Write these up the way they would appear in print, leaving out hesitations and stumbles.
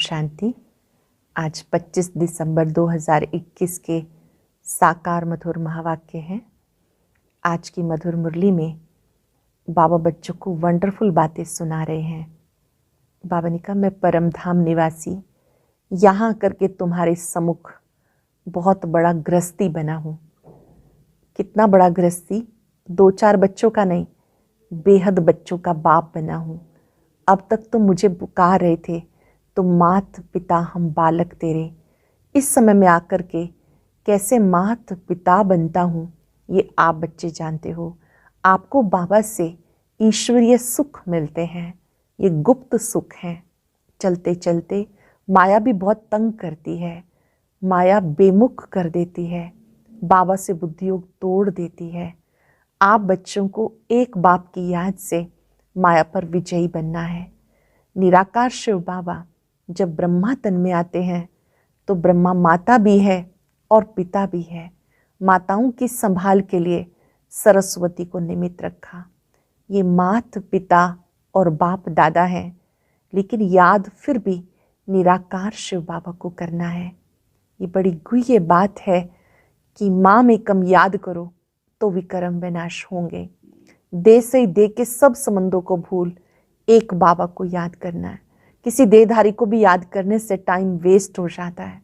शांति। आज 25 दिसंबर 2021 के साकार मधुर महावाक्य हैं। आज की मधुर मुरली में बाबा बच्चों को वंडरफुल बातें सुना रहे हैं। बाबा ने कहा, मैं परम धाम निवासी यहाँ करके तुम्हारे सम्मुख बहुत बड़ा गृहस्थी बना हूँ। कितना बड़ा गृहस्थी, 2-4 बच्चों का नहीं, बेहद बच्चों का बाप बना हूँ। अब तक तुम मुझे पुकार रहे थे, तुम मात पिता हम बालक तेरे। इस समय में आकर के कैसे मात पिता बनता हूँ ये आप बच्चे जानते हो। आपको बाबा से ईश्वरीय सुख मिलते हैं, ये गुप्त सुख हैं। चलते चलते माया भी बहुत तंग करती है, माया बेमुख कर देती है, बाबा से बुद्धियोग तोड़ देती है। आप बच्चों को एक बाप की याद से माया पर विजयी बनना है। निराकार शिव बाबा जब ब्रह्मा तन में आते हैं तो ब्रह्मा माता भी है और पिता भी है। माताओं की संभाल के लिए सरस्वती को निमित्त रखा। ये मात पिता और बाप दादा है, लेकिन याद फिर भी निराकार शिव बाबा को करना है। ये बड़ी गुह्य बात है कि माँ में कम याद करो तो विकर्म विनाश होंगे। दे से दे के सब संबंधों को भूल एक बाबा को याद करना है। किसी देहधारी को भी याद करने से टाइम वेस्ट हो जाता है।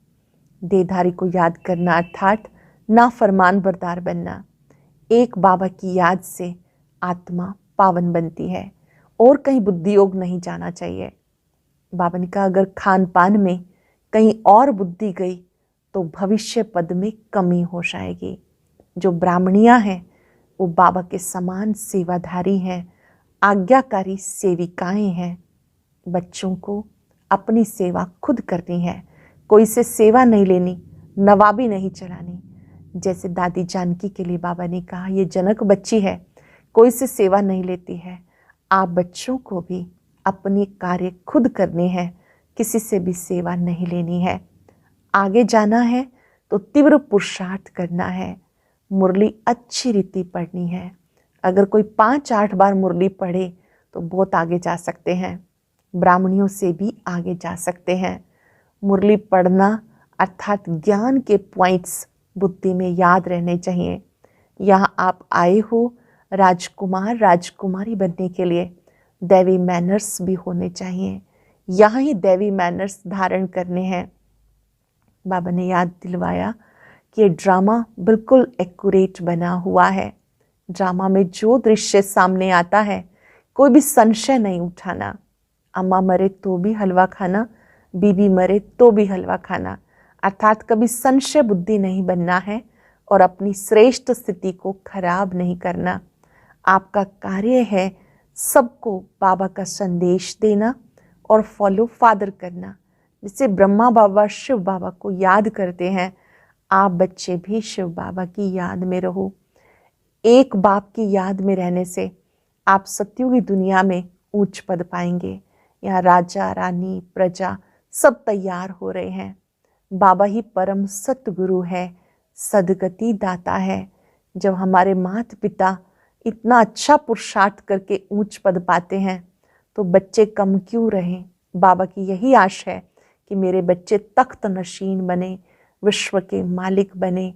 देहधारी को याद करना अर्थात ना फरमान बरदार बनना। एक बाबा की याद से आत्मा पावन बनती है और कहीं बुद्धियोग नहीं जाना चाहिए। बाबा ने कहा, अगर खान पान में कहीं और बुद्धि गई तो भविष्य पद में कमी हो जाएगी। जो ब्राह्मणियां हैं वो बाबा के समान सेवाधारी हैं, आज्ञाकारी सेविकाएं हैं। बच्चों को अपनी सेवा खुद करनी है, कोई से सेवा नहीं लेनी, नवाबी नहीं चलानी। जैसे दादी जानकी के लिए बाबा ने कहा, ये जनक बच्ची है, कोई से सेवा नहीं लेती है। आप बच्चों को भी अपनी कार्य खुद करने हैं, किसी से भी सेवा नहीं लेनी है। आगे जाना है तो तीव्र पुरुषार्थ करना है, मुरली अच्छी रीति पढ़नी है। अगर कोई 5-8 बार मुरली पढ़े तो बहुत आगे जा सकते हैं, ब्राह्मणियों से भी आगे जा सकते हैं। मुरली पढ़ना अर्थात ज्ञान के पॉइंट्स बुद्धि में याद रहने चाहिए। यहाँ आप आए हो राजकुमार राजकुमारी बनने के लिए, दैवी मैनर्स भी होने चाहिए। यहाँ ही दैवी मैनर्स धारण करने हैं। बाबा ने याद दिलवाया कि ये ड्रामा बिल्कुल एक्यूरेट बना हुआ है। ड्रामा में जो दृश्य सामने आता है कोई भी संशय नहीं उठाना। अम्मा मरे तो भी हलवा खाना, बीबी मरे तो भी हलवा खाना, अर्थात कभी संशय बुद्धि नहीं बनना है और अपनी श्रेष्ठ स्थिति को खराब नहीं करना। आपका कार्य है सबको बाबा का संदेश देना और फॉलो फादर करना। जिसे ब्रह्मा बाबा शिव बाबा को याद करते हैं, आप बच्चे भी शिव बाबा की याद में रहो। एक बाप की याद में रहने से आप सत्युगी दुनिया में ऊंच पद पाएंगे। यहाँ राजा रानी प्रजा सब तैयार हो रहे हैं। बाबा ही परम सतगुरु है, सदगति दाता है। जब हमारे माता पिता इतना अच्छा पुरुषार्थ करके ऊंच पद पाते हैं तो बच्चे कम क्यों रहें। बाबा की यही आश है कि मेरे बच्चे तख्त नशीन बने, विश्व के मालिक बने।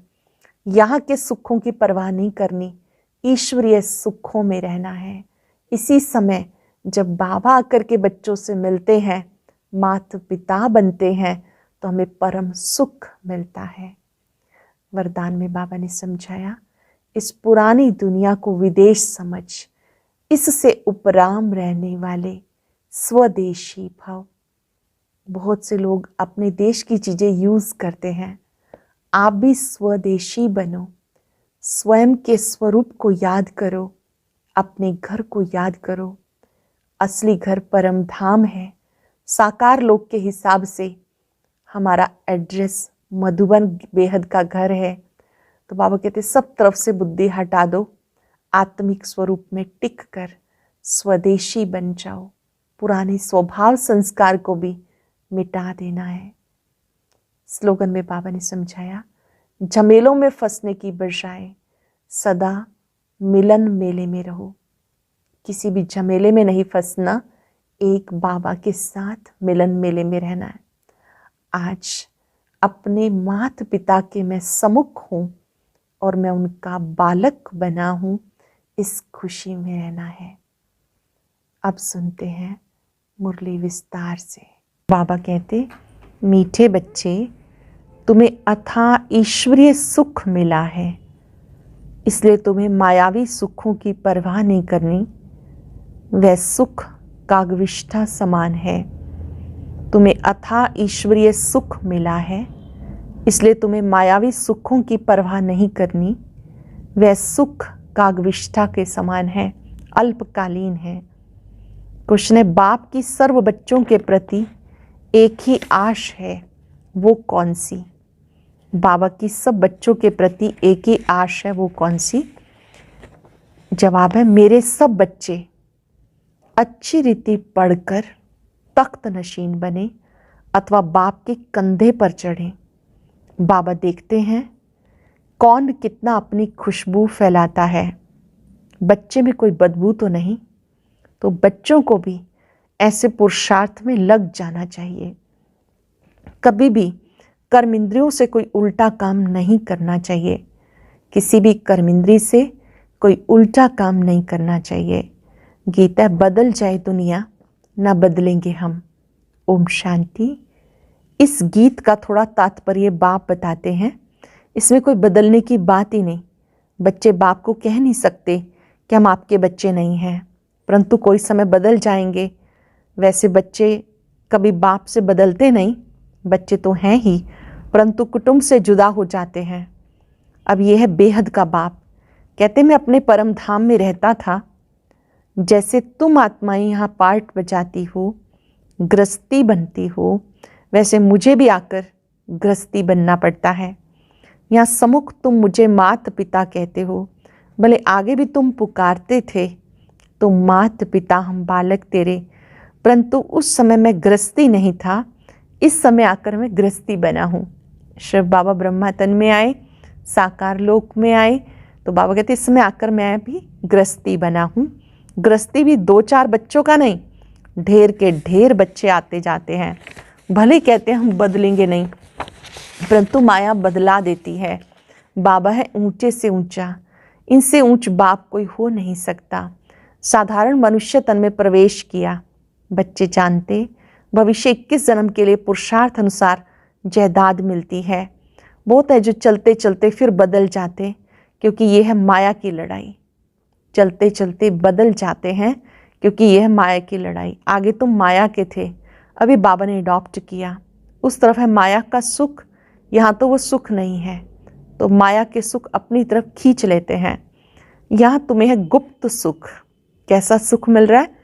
यहाँ के सुखों की परवाह नहीं करनी, ईश्वरीय सुखों में रहना है। इसी समय जब बाबा आकर के बच्चों से मिलते हैं, माता पिता बनते हैं, तो हमें परम सुख मिलता है। वरदान में बाबा ने समझाया, इस पुरानी दुनिया को विदेश समझ, इससे उपराम रहने वाले स्वदेशी भव। बहुत से लोग अपने देश की चीजें यूज करते हैं, आप भी स्वदेशी बनो। स्वयं के स्वरूप को याद करो, अपने घर को याद करो। असली घर परम धाम है। साकार लोक के हिसाब से हमारा एड्रेस मधुबन बेहद का घर है। तो बाबा कहते सब तरफ से बुद्धि हटा दो, आत्मिक स्वरूप में टिक कर स्वदेशी बन जाओ। पुराने स्वभाव संस्कार को भी मिटा देना है। स्लोगन में बाबा ने समझाया, झमेलों में फंसने की बजाय सदा मिलन मेले में रहो। किसी भी झमेले में नहीं फंसना, एक बाबा के साथ मिलन मेले में रहना है। आज अपने माता पिता के मैं सम्मुख हूँ और मैं उनका बालक बना हूँ, इस खुशी में रहना है। अब सुनते हैं मुरली विस्तार से। बाबा कहते, मीठे बच्चे, तुम्हें अथाह ईश्वरीय सुख मिला है, इसलिए तुम्हें मायावी सुखों की परवाह नहीं करनी। वह सुख कागविष्ठा समान है। तुम्हें अथाह ईश्वरीय सुख मिला है, इसलिए तुम्हें मायावी सुखों की परवाह नहीं करनी। वह सुख कागविष्ठा के समान है, अल्पकालीन है। कृष्ण, बाप की सर्व बच्चों के प्रति एक ही आश है, वो कौन सी? बाबा की सब बच्चों के प्रति एक ही आश है, वो कौन सी? जवाब है, मेरे सब बच्चे अच्छी रीति पढ़कर तख्त नशीन बने अथवा बाप के कंधे पर चढ़े। बाबा देखते हैं कौन कितना अपनी खुशबू फैलाता है। बच्चे में कोई बदबू तो नहीं, तो बच्चों को भी ऐसे पुरुषार्थ में लग जाना चाहिए। कभी भी कर्म इंद्रियों से कोई उल्टा काम नहीं करना चाहिए। किसी भी कर्म इंद्री से कोई उल्टा काम नहीं करना चाहिए। गीता, बदल जाए दुनिया ना बदलेंगे हम। ओम शांति। इस गीत का थोड़ा तात्पर्य बाप बताते हैं। इसमें कोई बदलने की बात ही नहीं। बच्चे बाप को कह नहीं सकते कि हम आपके बच्चे नहीं हैं, परंतु कोई समय बदल जाएंगे। वैसे बच्चे कभी बाप से बदलते नहीं, बच्चे तो हैं ही, परंतु कुटुंब से जुदा हो जाते हैं। अब यह है बेहद का बाप। कहते, मैं अपने परम धाम में रहता था। जैसे तुम आत्माएं यहाँ पार्ट बजाती हो, गृहस्थी बनती हो, वैसे मुझे भी आकर गृहस्थी बनना पड़ता है। यहाँ सम्मुख तुम मुझे मात पिता कहते हो, भले आगे भी तुम पुकारते थे तो मात पिता हम बालक तेरे, परंतु उस समय मैं गृहस्थी नहीं था। इस समय आकर मैं गृहस्थी बना हूँ। शिव बाबा ब्रह्मा तन में आए, साकार लोक में आए, तो बाबा कहते इस समय आकर मैं भी गृहस्थी बना हूँ। गृहस्थी भी 2-4 बच्चों का नहीं, ढेर के ढेर बच्चे आते जाते हैं। भले कहते हैं हम बदलेंगे नहीं, परंतु माया बदला देती है। बाबा है ऊंचे से ऊंचा, इनसे ऊंच बाप कोई हो नहीं सकता। साधारण मनुष्य तन में प्रवेश किया। बच्चे जानते भविष्य 21 जन्म के लिए पुरुषार्थ अनुसार जायदाद मिलती है। बहुत है जो चलते चलते फिर बदल जाते, क्योंकि ये है माया की लड़ाई। चलते चलते बदल जाते हैं क्योंकि यह है माया की लड़ाई। आगे तुम माया के थे, अभी बाबा ने अडॉप्ट किया। उस तरफ है माया का सुख, यहाँ तो वो सुख नहीं है, तो माया के सुख अपनी तरफ खींच लेते हैं। यहाँ तुम्हें है गुप्त सुख। कैसा सुख मिल रहा है?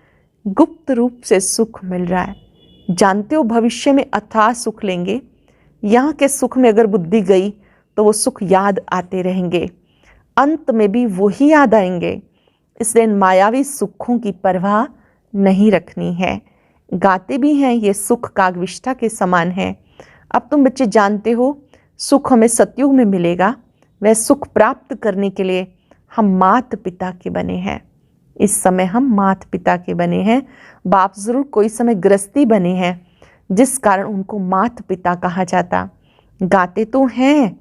गुप्त रूप से सुख मिल रहा है। जानते हो भविष्य में अथाह सुख लेंगे। यहाँ के सुख में अगर बुद्धि गई तो वो सुख याद आते रहेंगे, अंत में भी वही याद आएंगे। इसलिए इन मायावी सुखों की परवाह नहीं रखनी है। गाते भी हैं ये सुख कागविष्ठा के समान है। अब तुम बच्चे जानते हो सुख हमें सतयुग में मिलेगा। वह सुख प्राप्त करने के लिए हम मात पिता के बने हैं। इस समय हम मात पिता के बने हैं। बाप जरूर कोई समय गृहस्थी बने हैं, जिस कारण उनको मात पिता कहा जाता। गाते तो हैं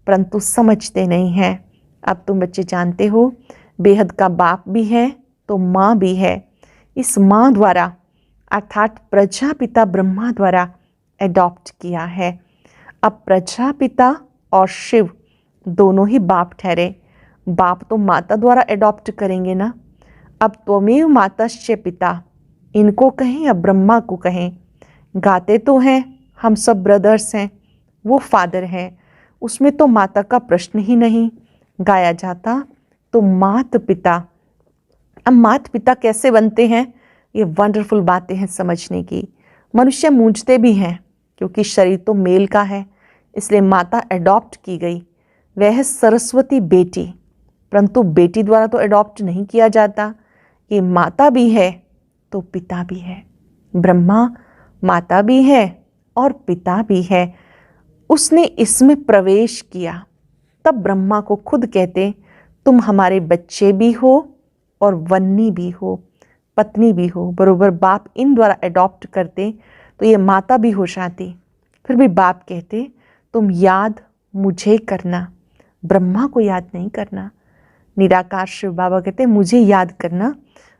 परंतु समझते नहीं हैं। अब तुम बच्चे जानते हो बेहद का बाप भी है तो माँ भी है। इस माँ द्वारा अर्थात प्रजापिता ब्रह्मा द्वारा एडॉप्ट किया है। अब प्रजापिता और शिव दोनों ही बाप ठहरे। बाप तो माता द्वारा एडॉप्ट करेंगे ना। अब त्वमेव मातश्च पिता, इनको कहें या ब्रह्मा को कहें। गाते तो हैं हम सब ब्रदर्स हैं, वो फादर हैं, उसमें तो माता का प्रश्न ही नहीं। गाया जाता तो मात पिता। अब मात पिता कैसे बनते हैं, ये वंडरफुल बातें हैं समझने की। मनुष्य मूंझते भी हैं क्योंकि शरीर तो मेल का है, इसलिए माता एडॉप्ट की गई। वह है सरस्वती बेटी, परंतु बेटी द्वारा तो एडॉप्ट नहीं किया जाता। ये माता भी है तो पिता भी है। ब्रह्मा माता भी है और पिता भी है। उसने इसमें प्रवेश किया, तब ब्रह्मा को खुद कहते तुम हमारे बच्चे भी हो और वन्नी भी हो, पत्नी भी हो। बरोबर बाप इन द्वारा एडॉप्ट करते तो ये माता भी हो जाती। फिर भी बाप कहते तुम याद मुझे करना, ब्रह्मा को याद नहीं करना। निराकार शिव बाबा कहते मुझे याद करना,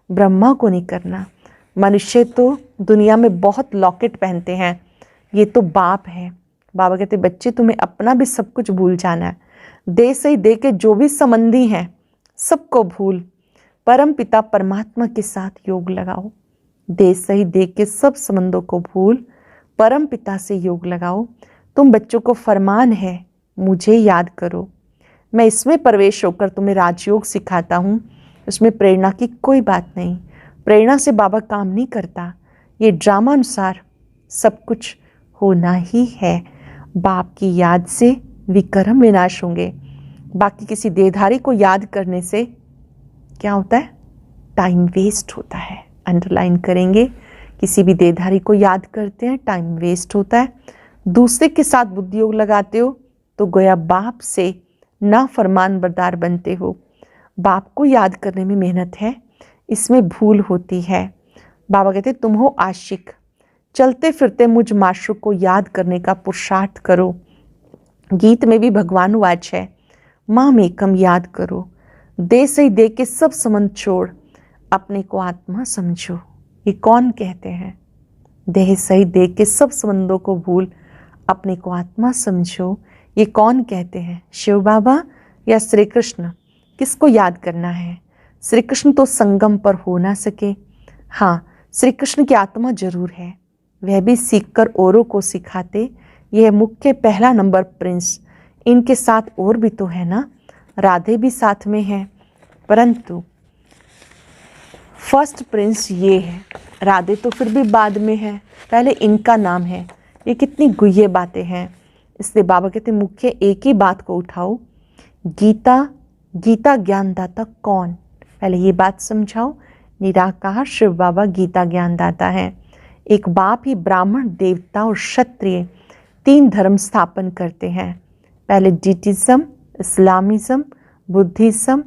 ब्रह्मा को नहीं करना। मनुष्य तो दुनिया में बहुत लॉकेट पहनते हैं, ये तो बाप है। बाबा कहते बच्चे तुम्हें अपना भी सब कुछ भूल जाना है। दे सही दे के जो भी संबंधी हैं सबको भूल, परम पिता परमात्मा के साथ योग लगाओ। दे सही दे के सब संबंधों को भूल, परम पिता से योग लगाओ। तुम बच्चों को फरमान है मुझे याद करो। मैं इसमें प्रवेश होकर तुम्हें राजयोग सिखाता हूँ। इसमें प्रेरणा की कोई बात नहीं, प्रेरणा से बाबा काम नहीं करता। ये ड्रामा अनुसार सब कुछ होना ही है। बाप की याद से विकर्म विनाश होंगे। बाकी किसी देहधारी को याद करने से क्या होता है? टाइम वेस्ट होता है। अंडरलाइन करेंगे, किसी भी देहधारी को याद करते हैं टाइम वेस्ट होता है। दूसरे के साथ बुद्धि योग लगाते हो तो गोया बाप से ना फरमान बरदार बनते हो। बाप को याद करने में मेहनत है, इसमें भूल होती है। बाबा कहते तुम हो आशिक, चलते फिरते मुझ माशूक को याद करने का पुरुषार्थ करो। गीत में भी भगवान वाच है, माँ में कम याद करो। दे सही दे के सब संबंध छोड़, अपने को आत्मा समझो। ये कौन कहते हैं? देह सही दे के सब संबंधों को भूल, अपने को आत्मा समझो। ये कौन कहते हैं? शिव बाबा या श्री कृष्ण? किसको याद करना है? श्री कृष्ण तो संगम पर हो ना सके। हाँ, श्री कृष्ण की आत्मा जरूर है, वह भी सीखकर औरों को सिखाते। यह मुख्य पहला नंबर प्रिंस। इनके साथ और भी तो है ना, राधे भी साथ में है, परंतु फर्स्ट प्रिंस ये है। राधे तो फिर भी बाद में है, पहले इनका नाम है। ये कितनी गुह्य बातें हैं। इसलिए बाबा कहते मुख्य एक ही बात को उठाओ, गीता ज्ञानदाता कौन? पहले ये बात समझाओ। निराकार शिव बाबा गीता ज्ञानदाता है। एक बाप ही ब्राह्मण, देवता और क्षत्रिय 3 धर्म स्थापन करते हैं। पहले डिटिज्म, इस्लामिज्म, बुद्धिज्म,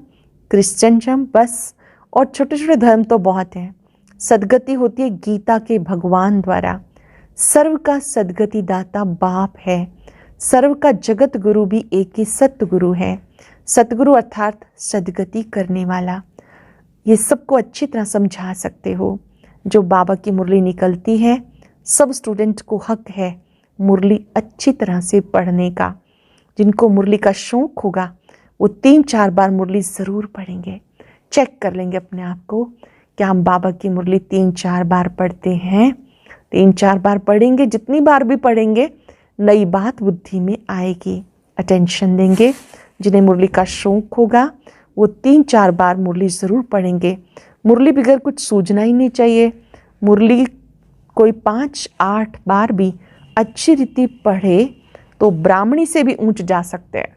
क्रिश्चियनिज्म, बस। और छोटे छोटे धर्म तो बहुत हैं। सदगति होती है गीता के भगवान द्वारा। सर्व का सदगति दाता बाप है। सर्व का जगत गुरु भी एक ही सतगुरु है। सतगुरु अर्थात सदगति करने वाला। ये सबको अच्छी तरह समझा सकते हो। जो बाबा की मुरली निकलती है, सब स्टूडेंट को हक है मुरली अच्छी तरह से पढ़ने का। जिनको मुरली का शौक होगा वो 3-4 बार मुरली ज़रूर पढ़ेंगे। चेक कर लेंगे अपने आप को, क्या हम बाबा की मुरली 3-4 बार पढ़ते हैं? 3-4 बार पढ़ेंगे, जितनी बार भी पढ़ेंगे नई बात बुद्धि में आएगी। अटेंशन देंगे। जिन्हें मुरली का शौक होगा वो 3-4 बार मुरली ज़रूर पढ़ेंगे। मुरली बगैर कुछ सूझना ही नहीं चाहिए। मुरली कोई 5-8 बार भी अच्छी रीति पढ़े तो ब्राह्मणी से भी ऊंच जा सकते हैं,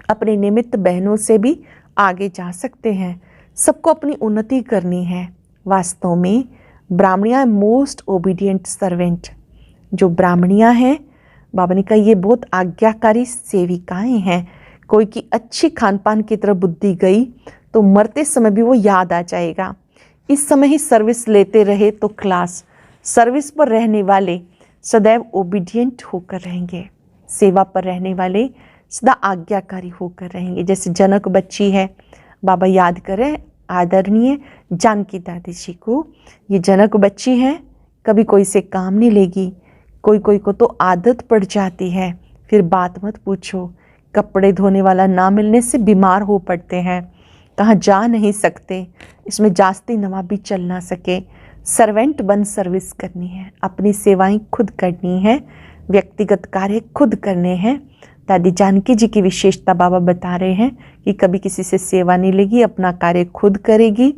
अपने निमित्त बहनों से भी आगे जा सकते हैं। सबको अपनी उन्नति करनी है। वास्तव में ब्राह्मणियाँ मोस्ट ओबीडियंट सर्वेंट। जो ब्राह्मणियाँ हैं, बाबा ने कहा ये बहुत आज्ञाकारी सेविकाएं हैं। कोई की अच्छी खान पान की तरफ बुद्धि गई तो मरते समय भी वो याद आ जाएगा। इस समय ही सर्विस लेते रहे तो क्लास। सर्विस पर रहने वाले सदैव ओबीडियंट होकर रहेंगे। सेवा पर रहने वाले सदा आज्ञाकारी होकर रहेंगे। जैसे जनक बच्ची है, बाबा याद करें आदरणीय जानकी दादी जी को। ये जनक बच्ची है, कभी कोई से काम नहीं लेगी। कोई को तो आदत पड़ जाती है, फिर बात मत पूछो। कपड़े धोने वाला ना मिलने से बीमार हो पड़ते हैं, कहाँ जा नहीं सकते। इसमें जास्ती नवा भी चल ना सके। सर्वेंट बन सर्विस करनी है, अपनी सेवाएं खुद करनी है, व्यक्तिगत कार्य खुद करने हैं। दादी जानकी जी की विशेषता बाबा बता रहे हैं कि कभी किसी से सेवा नहीं लेगी, अपना कार्य खुद करेगी।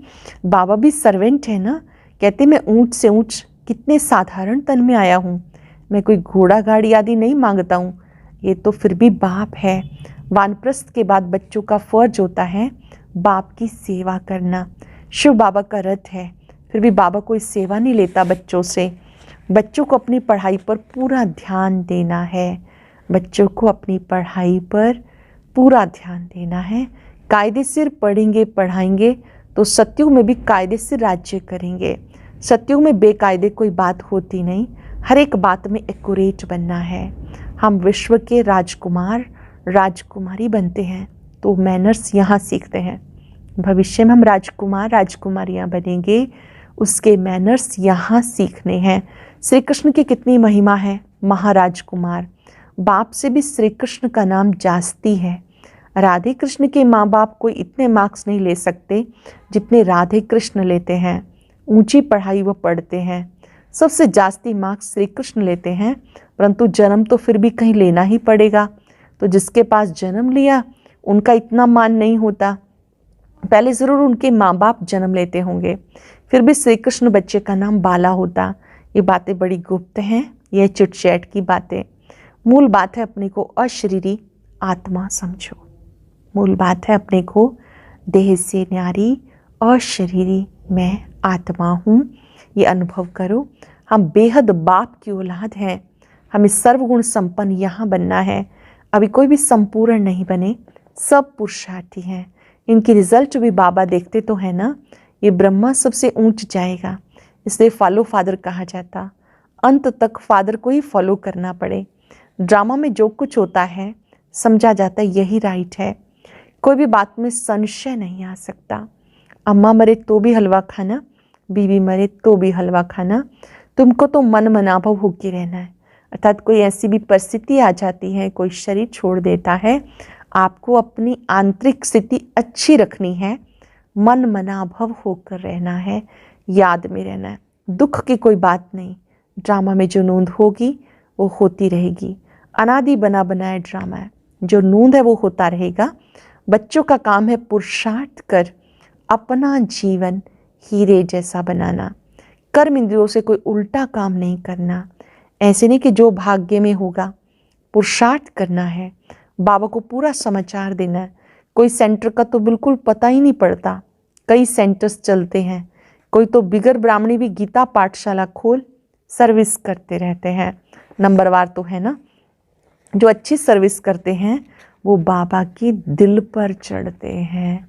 बाबा भी सर्वेंट है ना। कहते मैं ऊंच से ऊंच कितने साधारण तन में आया हूँ, मैं कोई घोड़ा गाड़ी आदि नहीं मांगता हूँ। ये तो फिर भी बाप है। वानप्रस्थ के बाद बच्चों का फर्ज होता है बाप की सेवा करना। शिव बाबा का रथ है, फिर भी बाबा कोई सेवा नहीं लेता बच्चों से। बच्चों को अपनी पढ़ाई पर पूरा ध्यान देना है। बच्चों को अपनी पढ़ाई पर पूरा ध्यान देना है। कायदे से पढ़ेंगे पढ़ाएंगे तो सतयुग में भी कायदे से राज्य करेंगे। सतयुग में बेकायदे कोई बात होती नहीं। हर एक बात में एक्यूरेट बनना है। हम विश्व के राजकुमार राजकुमारी बनते हैं तो मैनर्स यहाँ सीखते हैं। भविष्य में हम राजकुमार राजकुमारियाँ बनेंगे, उसके मैनर्स यहाँ सीखने हैं। श्री कृष्ण की कितनी महिमा है, महाराजकुमार। बाप से भी श्री कृष्ण का नाम जास्ती है। राधे कृष्ण के माँ बाप कोई इतने मार्क्स नहीं ले सकते जितने राधे कृष्ण लेते हैं। ऊंची पढ़ाई वो पढ़ते हैं, सबसे जास्ती मार्क्स श्री कृष्ण लेते हैं, परंतु जन्म तो फिर भी कहीं लेना ही पड़ेगा। तो जिसके पास जन्म लिया उनका इतना मान नहीं होता, पहले ज़रूर उनके माँ बाप जन्म लेते होंगे, फिर भी श्री कृष्ण बच्चे का नाम बाला होता। ये बातें बड़ी गुप्त हैं, ये चिट चैट की बातें। मूल बात है अपने को अशरीरी आत्मा समझो। मूल बात है अपने को देह से न्यारी अशरीरी मैं आत्मा हूँ, ये अनुभव करो। हम बेहद बाप की औलाद हैं, हमें सर्वगुण संपन्न यहाँ बनना है। अभी कोई भी संपूर्ण नहीं बने, सब पुरुषार्थी हैं। इनकी रिजल्ट भी बाबा देखते तो है ना। ये ब्रह्मा सबसे ऊंच जाएगा, इसलिए फॉलो फादर कहा जाता। अंत तक फादर को ही फॉलो करना पड़े। ड्रामा में जो कुछ होता है समझा जाता है यही राइट है, कोई भी बात में संशय नहीं आ सकता। अम्मा मरे तो भी हलवा खाना, बीवी मरे तो भी हलवा खाना, तुमको तो मन मनाभव होके रहना है। अर्थात कोई ऐसी भी परिस्थिति आ जाती है, कोई शरीर छोड़ देता है, आपको अपनी आंतरिक स्थिति अच्छी रखनी है, मन मनाभव होकर रहना है, याद में रहना है। दुख की कोई बात नहीं, ड्रामा में जो नूंद होगी वो होती रहेगी। अनादि बना बनाया ड्रामा है, जो नूंद है वो होता रहेगा। बच्चों का काम है पुरुषार्थ कर अपना जीवन हीरे जैसा बनाना। कर्म इंद्रियों से कोई उल्टा काम नहीं करना, ऐसे नहीं कि जो भाग्य में होगा। पुरुषार्थ करना है, बाबा को पूरा समाचार देना है। कोई सेंटर का तो बिल्कुल पता ही नहीं पड़ता, कई सेंटर्स चलते हैं। कोई तो बिगर ब्राह्मणी भी गीता पाठशाला खोल सर्विस करते रहते हैं। नंबरवार तो है ना, जो अच्छी सर्विस करते हैं वो बाबा के दिल पर चढ़ते हैं।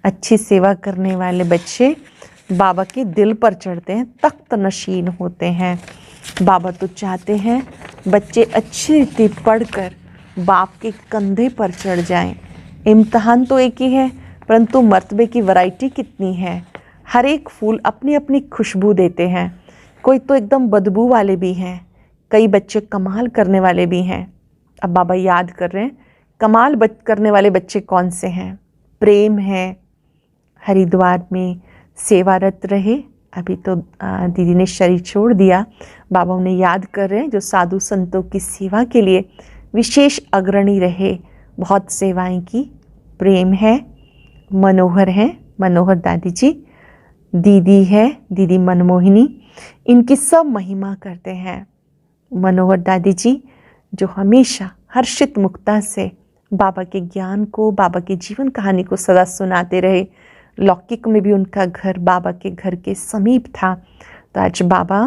अच्छी सेवा करने वाले बच्चे बाबा के दिल पर चढ़ते हैं, तख्त नशीन होते हैं। बाबा तो चाहते हैं बच्चे अच्छी रीति पढ़कर बाप के कंधे पर चढ़ जाएं। इम्तहान तो एक ही है, परंतु मर्तबे की वैरायटी कितनी है। हर एक फूल अपनी अपनी खुशबू देते हैं। कोई तो एकदम बदबू वाले भी हैं, कई बच्चे कमाल करने वाले भी हैं। अब बाबा याद कर रहे हैं कमाल करने वाले बच्चे कौन से हैं। प्रेम है, हरिद्वार में सेवारत रहे, अभी तो दीदी ने शरीर छोड़ दिया, बाबा उन्हें याद कर रहे हैं, जो साधु संतों की सेवा के लिए विशेष अग्रणी रहे, बहुत सेवाएं की। प्रेम है, मनोहर हैं, मनोहर दादी जी, दीदी है, दीदी मनमोहिनी, इनकी सब महिमा करते हैं। मनोहर दादी जी जो हमेशा हर्षित मुक्ता से बाबा के ज्ञान को, बाबा की जीवन कहानी को सदा सुनाते रहे। लौकिक में भी उनका घर बाबा के घर के समीप था। तो आज बाबा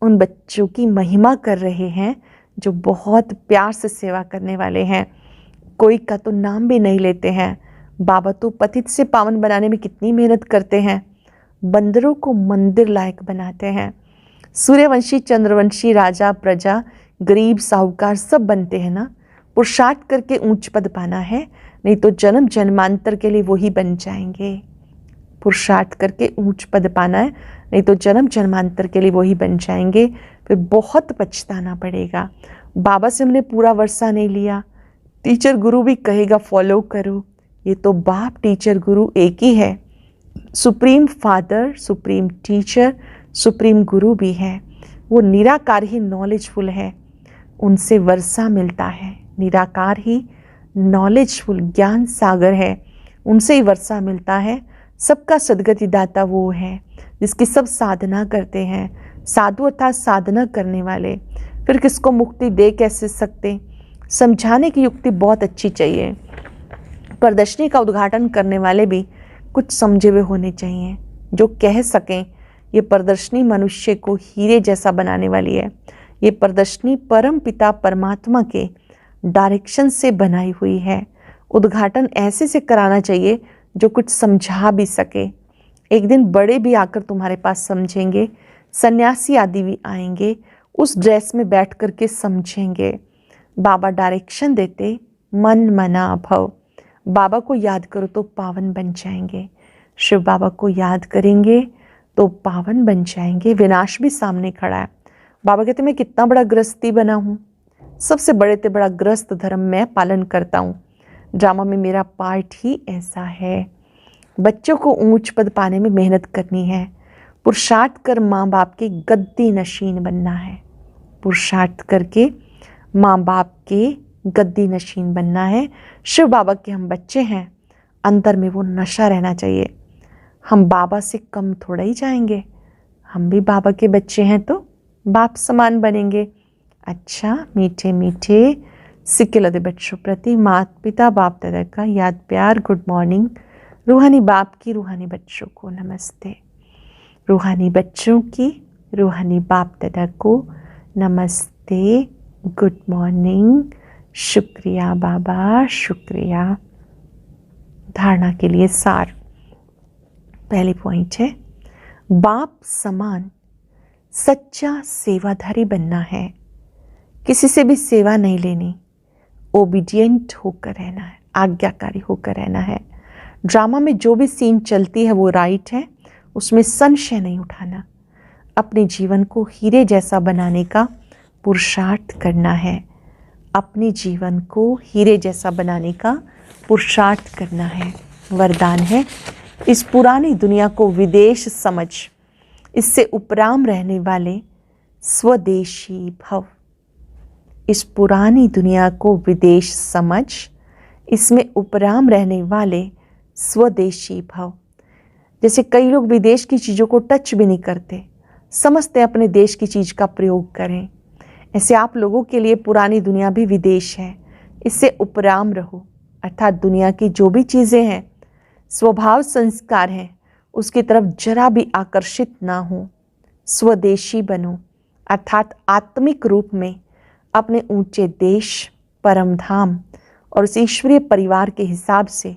उन बच्चों की महिमा कर रहे हैं जो बहुत प्यार से सेवा करने वाले हैं। कोई का तो नाम भी नहीं लेते हैं। बाबा तो पतित से पावन बनाने में कितनी मेहनत करते हैं, बंदरों को मंदिर लायक बनाते हैं। सूर्यवंशी, चंद्रवंशी, राजा, प्रजा, गरीब, साहूकार सब बनते हैं ना। पुरुषार्थ करके ऊंच पद पाना है, नहीं तो जन्म जन्मांतर के लिए वही बन जाएंगे। पुरुषार्थ करके ऊंच पद पाना है, नहीं तो जन्म जन्मांतर के लिए वही बन जाएंगे, फिर बहुत पछताना पड़ेगा। बाबा से हमने पूरा वर्षा नहीं लिया, टीचर गुरु भी कहेगा फॉलो करो। ये तो बाप टीचर गुरु एक ही है, supreme father, supreme teacher, supreme गुरु भी है। वो निराकार ही नॉलेजफुल है, उनसे वर्षा मिलता है। निराकार ही नॉलेजफुल ज्ञान सागर है, उनसे ही वर्षा मिलता है। सबका सदगति दाता वो है जिसकी सब साधना करते हैं। साधु अर्थात साधना करने वाले, फिर किसको मुक्ति दे कैसे सकते। समझाने की युक्ति बहुत अच्छी चाहिए। प्रदर्शनी का उद्घाटन करने वाले भी कुछ समझे हुए होने चाहिए, जो कह सकें ये प्रदर्शनी मनुष्य को हीरे जैसा बनाने वाली है। ये प्रदर्शनी परम पिता परमात्मा के डायरेक्शन से बनाई हुई है। उद्घाटन ऐसे से कराना चाहिए जो कुछ समझा भी सके। एक दिन बड़े भी आकर तुम्हारे पास समझेंगे, सन्यासी आदि भी आएंगे, उस ड्रेस में बैठ करके समझेंगे। बाबा डायरेक्शन देते, मन मना भव। बाबा को याद करो तो पावन बन जाएंगे। शिव बाबा को याद करेंगे तो पावन बन जाएंगे। विनाश भी सामने खड़ा है। बाबा कहते मैं कितना बड़ा गृहस्थी बना हूँ, सबसे बड़े से बड़ा गृहस्थ धर्म मैं पालन करता हूँ। ड्रामा में मेरा पार्ट ही ऐसा है। बच्चों को ऊंच पद पाने में मेहनत करनी है। पुरुषार्थ कर माँ बाप के गद्दी नशीन बनना है। पुरुषार्थ करके माँ बाप के गद्दी नशीन बनना है। शिव बाबा के हम बच्चे हैं, अंदर में वो नशा रहना चाहिए। हम बाबा से कम थोड़ा ही जाएंगे, हम भी बाबा के बच्चे हैं तो बाप समान बनेंगे। अच्छा, मीठे मीठे सिक्के लदे बच्चों प्रति माता पिता बाप दादा का याद प्यार गुड मॉर्निंग। रूहानी बाप की रूहानी बच्चों को नमस्ते। रूहानी बच्चों की रूहानी बाप दादा को नमस्ते, गुड मॉर्निंग, शुक्रिया बाबा, शुक्रिया। धारणा के लिए सार। पहली पॉइंट है, बाप समान सच्चा सेवाधारी बनना है। किसी से भी सेवा नहीं लेनी, ओबीडियंट होकर रहना है, आज्ञाकारी होकर रहना है। ड्रामा में जो भी सीन चलती है वो राइट है, उसमें संशय नहीं उठाना। अपने जीवन को हीरे जैसा बनाने का पुरुषार्थ करना है। अपने जीवन को हीरे जैसा बनाने का पुरुषार्थ करना है। वरदान है, इस पुरानी दुनिया को विदेश समझ, इससे उपराम रहने वाले स्वदेशी भव। इस पुरानी दुनिया को विदेश समझ, इसमें उपराम रहने वाले स्वदेशी भव। जैसे कई लोग विदेश की चीज़ों को टच भी नहीं करते, समझते अपने देश की चीज़ का प्रयोग करें। ऐसे आप लोगों के लिए पुरानी दुनिया भी विदेश है, इससे उपराम रहो। अर्थात दुनिया की जो भी चीज़ें हैं, स्वभाव संस्कार हैं, उसकी तरफ जरा भी आकर्षित ना हो। स्वदेशी बनो, अर्थात आत्मिक रूप में अपने ऊंचे देश, परम धाम और उस ईश्वरीय परिवार के हिसाब से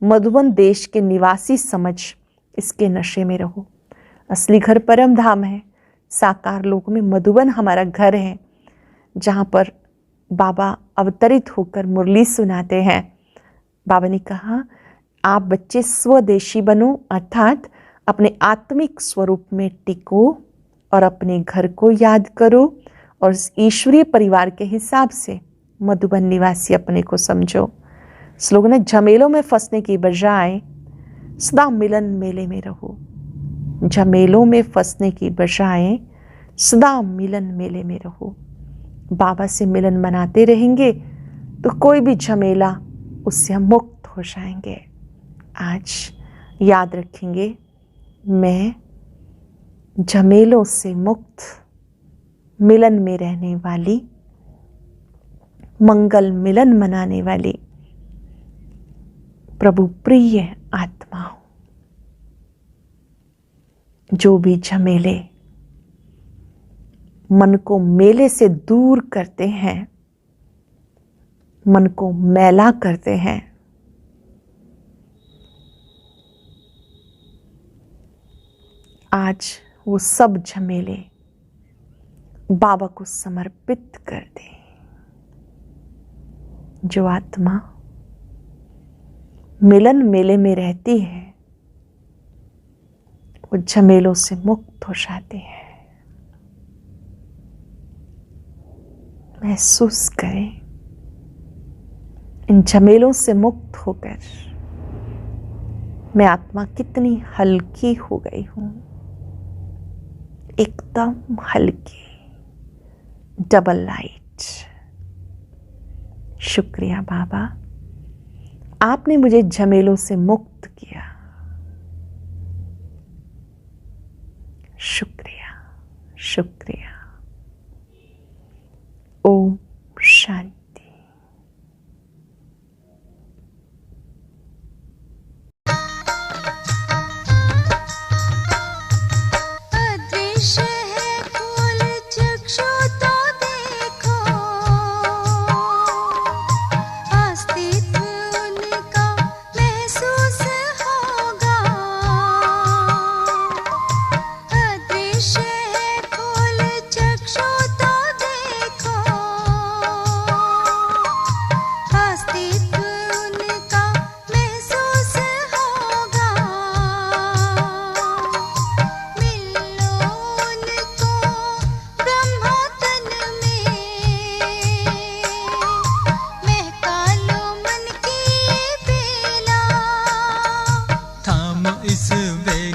मधुबन देश के निवासी समझ इसके नशे में रहो। असली घर परम धाम है। साकार लोक में मधुबन हमारा घर है, जहाँ पर बाबा अवतरित होकर मुरली सुनाते हैं। बाबा ने कहा, आप बच्चे स्वदेशी बनो, अर्थात अपने आत्मिक स्वरूप में टिको और अपने घर को याद करो और ईश्वरीय परिवार के हिसाब से मधुबन निवासी अपने को समझो। स्लोगन है, झमेलों में फंसने की बजाय सदा मिलन मेले में रहो। झमेलों में फंसने की बजाय सदा मिलन मेले में रहो। बाबा से मिलन मनाते रहेंगे तो कोई भी झमेला, उससे हम मुक्त हो जाएंगे। आज याद रखेंगे, मैं झमेलों से मुक्त, मिलन में रहने वाली, मंगल मिलन मनाने वाली प्रभु प्रिय आत्मा हूं। जो भी झमेले मन को मेले से दूर करते हैं, मन को मैला करते हैं, आज वो सब झमेले बाबा को समर्पित कर दे। जो आत्मा मिलन मेले में रहती है, वो झमेलों से मुक्त हो जाती है। महसूस करें, इन झमेलों से मुक्त होकर मैं आत्मा कितनी हल्की हो गई हूं। एकदम हल्की, डबल लाइट। शुक्रिया बाबा, आपने मुझे झमेलों से मुक्त किया। शुक्रिया, शुक्रिया। ओम शांति। चक्षु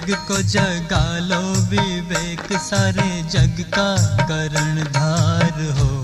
मृग को जगा लो, विवेक सारे जग का करणधार हो।